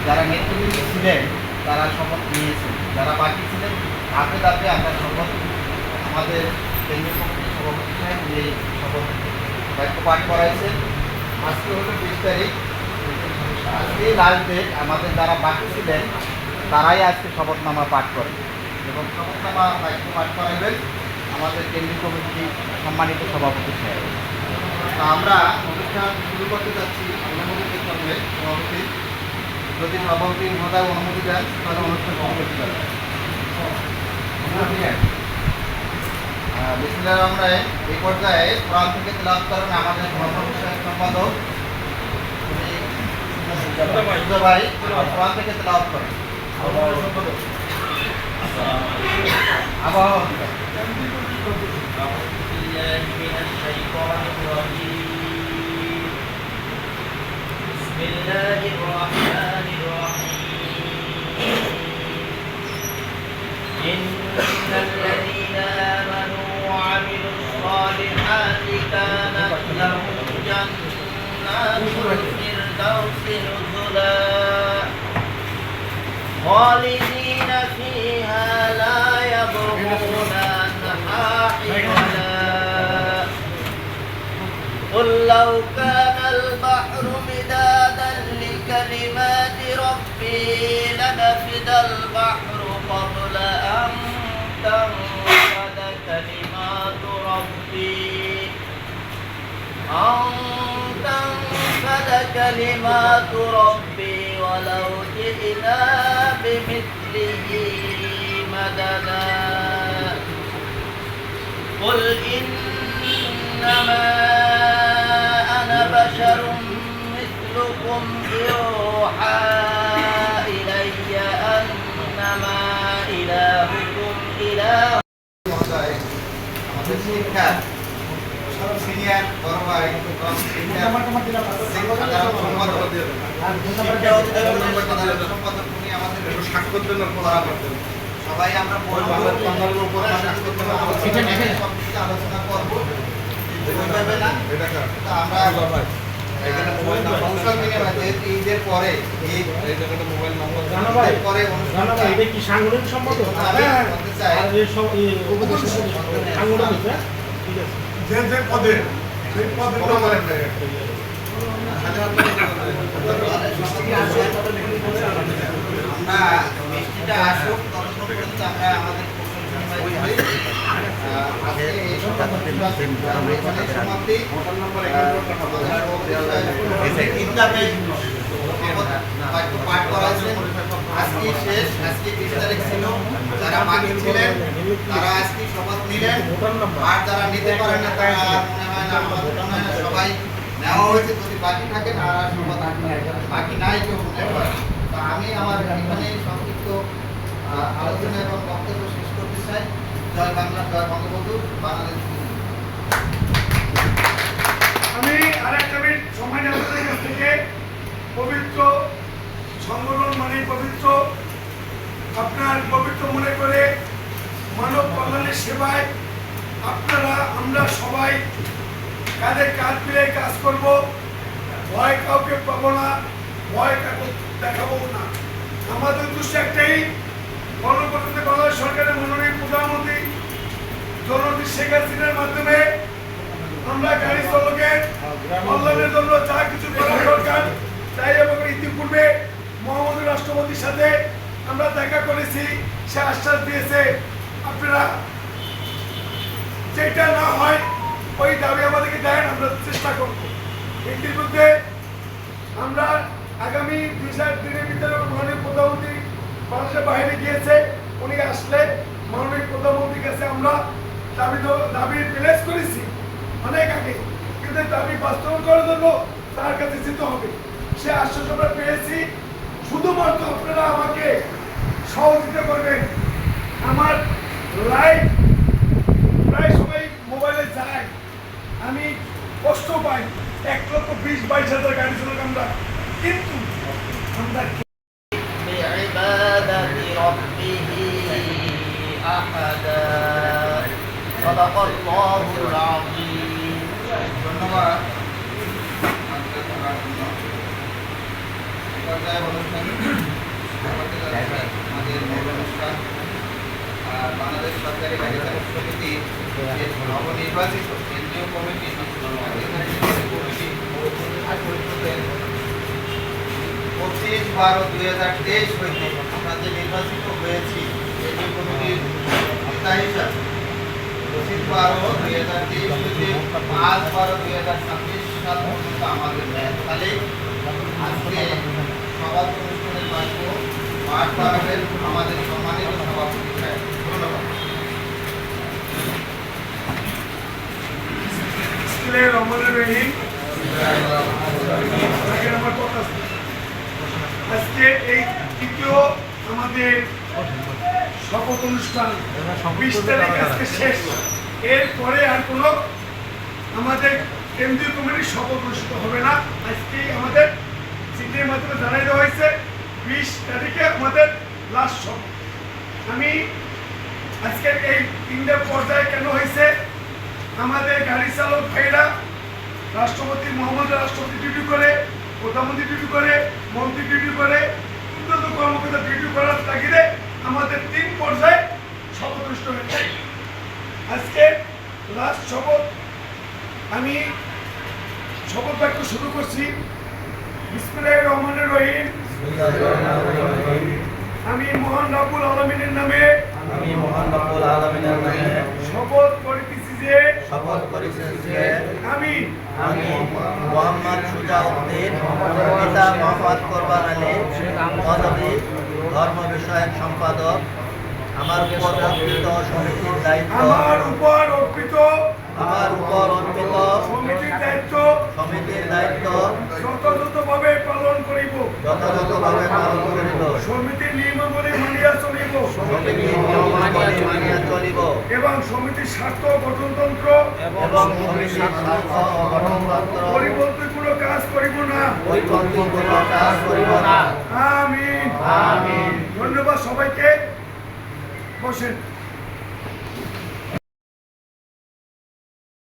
যারা নেতৃবৃন্দ ছিলেন তারা শপথ নিয়েছেন, যারা বাকি ছিলেন ধাপে ধাপে আমরা শপথ আমাদের কেন্দ্রীয় কমিটির সভাপতি সাহেব এই শপথ বাক্য পাঠ করাইছেন। আজকে হলো 20 তারিখ, আজকে লাস্ট ডেট। আমাদের যারা বাকি ছিলেন তারাই আজকে শপথনামা পাঠ করেন এবং শপথনামা বাক্য পাঠ করাবেন আমাদের কেন্দ্রীয় কমিটি সম্মানিত সভাপতি সাহেব। তো আমরা অনুষ্ঠান শুরু করতে যাচ্ছি অনুমতির সঙ্গে। সভাপতি যদি সভাপতি মহোদয় অনুমতি দেন তাহলে অনুষ্ঠান শুরু করতে যাচ্ছি। বিসমিল্লাহির রহমানির রহিম। এই পর্যায়ে কোরআন থেকে তেলাওয়াত করেন আমাদের ধর্মবিষয়ক সম্পাদক ভাই, কোরআন থেকে তেলাওয়াত করেন। আবহাওয়া بسم الله الرحمن الرحيم إن الذين آمنوا وعملوا الصالحات كانت لهم جنات الفردوس نزلا خالدين فيها لا يبغون عنها حولا قل لو كان البحر مدادا لكلمات ربي لنفد البحر قبل أن تنفد كلمات ربي ولو جئنا بمثله مددا قل إنما أنا بشر مثلكم يوحى إلي أنما إلهكم إله সিনিয়র বড় ভাই স্বাক্ষর জন্য সবাই আমরা আলোচনা করবো। ঈদের পরে কি সাংগঠনিক সম্পাদক পদে আমরা মিষ্টিটা আসুক ততক্ষণ পর্যন্ত আমরা আমাদের পাঠ করা হয়েছে। আজকে শেষ, আজকে 20 তারিখ ছিল। যারা বাকি ছিলেন তারা আজকে শপথ নিলেন, আর যারা নিতে পারেন না তারা মনে হয় না, আমার মনে হয় না সবাই নেওয়া হয়েছে। যদি বাকি থাকেন আর শপথ বাকি নাই কেউ মনে হয়। তো আমি আমার এখানে সংক্ষিপ্ত আলোচনা এবং বক্তব্য শেষ করতে চাই। জয় বাংলা, জয় বঙ্গবন্ধু, বাংলাদেশ। আমি আরেকটা মিনিট সময় নেব আপনাদের কাছ থেকে। পবিত্র সংগঠন মানে পবিত্র, আপনার পবিত্র মনে করে মানব কল্যাণের সেবায় আপনারা আমরা সবাই কাঁধে কাঁধ মিলে কাজ করব। ভয় কাউকে পাবো না, ভয় কাউকে দেখাবো না। আমাদের উদ্দেশ্য একটাই, গণপ্রজাতন্ত্রী বাংলাদেশ সরকারের মাননীয় প্রধানমন্ত্রী জননেত্রী শেখ হাসিনার মাধ্যমে আমরা গাড়ি চালকের কল্যাণের জন্য যা কিছু করা দরকার তাই। এবং ইতিপূর্বে মহামান্য রাষ্ট্রপতির সাথে আমরা দেখা করেছি, সে আশ্বাস দিয়েছে আপনারা যেটা না হয় ওই দাবি আমাদেরকে দেন, আমরা চেষ্টা করব। ইতিমধ্যে আমরা আগামী 2-4 দিনের ভিতরে মাননীয় প্রধানমন্ত্রী বাংলাদেশের বাইরে গিয়েছে, উনি আসলে মাননীয় প্রধানমন্ত্রীর কাছে আমরা দাবি প্লেস করেছি অনেক আগে, কিন্তু দাবি বাস্তবায়ন করার জন্য তার কাছে যেতে হবে। সে আশ্বাস আমরা পেয়েছি। শুধুমাত্র আপনারা আমাকে সহযোগিতা করবেন। আমার লাইভ প্রায় সময় মোবাইলে যায়, আমি কষ্ট পাই। 1,20,22,000 গাড়ি চালক আমরা, কিন্তু আমরা ধন্যবাদ। পর্যায়ে অনুষ্ঠান আমাদের মূল অনুষ্ঠান বাংলাদেশ সরকারি মেডিকেল সমিতির যে নবনির্বাচিত কেন্দ্রীয় কমিটি কমিটি 25/12/2023 হইতে আমরা যে নির্বাচিত হয়েছি কেন্দ্রীয় কমিটির নেতা হিসাবে 25/12/2023 হইতে 5/12/2026 সাল পর্যন্ত আমাদের মেয়াদকালে আজকে সভাপতি অনুষ্ঠানের বাক্য পাঠ করাবেন আমাদের সম্মানিত সভাপতি সাহেব। ধন্যবাদ। বিসমিল্লাহির রহমানির রহিম। আগে আমার কথা আছে। আজকে এই তৃতীয় আমাদের শপথ অনুষ্ঠান 20 তারিখ আজকে শেষ। এরপরে আর কোনো আমাদের কেন্দ্রীয় কমিটির শপথ অনুষ্ঠিত হবে না। আজকে আমাদের চিঠির মাধ্যমে জানাই দেওয়া হয়েছে 20 তারিখে আমাদের লাস্ট শপথ। আমি আজকের এই তিনটে পর্যায়ে কেন হয়েছে, আমাদের গাড়ি চালক ভাইরা রাষ্ট্রপতি মহামান্য রাষ্ট্রপতি ডিউটি করে, প্রধানমন্ত্রী ডিউটি করে, মন্ত্রী ডিউটি করে, উন্নত কর্মকর্তা ডিউটি করার তাগিদে আমাদের 3 পর্যায়ে শপথ অনুষ্ঠিত হয়েছে। আজকে লাস্ট শপথ। আমি শপথ বাক্য শুরু করছি। বিসমিল্লাহির রহমানির রহিম। আমি মহান রব্বুল আলামিনের নামে শপথ করিতেছি যে আমি মোহাম্মদ সুজাউদ্দিন পিতা মোহাম্মদ কোরবান আলী পদবী ধর্ম বিষয়ক সম্পাদক আমার উপর অর্পিত সমিতির দায়িত্ব সমিতির দায়িত্ব যথাযথভাবে পালন করিব। সমিতির নিয়মাবলী মানিয়া চলিব এবং সমিতির স্বার্থ ও গঠনতন্ত্র পরিবর্তন কোনো কাজ করিব না। আমিন। ধন্যবাদ সবাইকে। বসেন।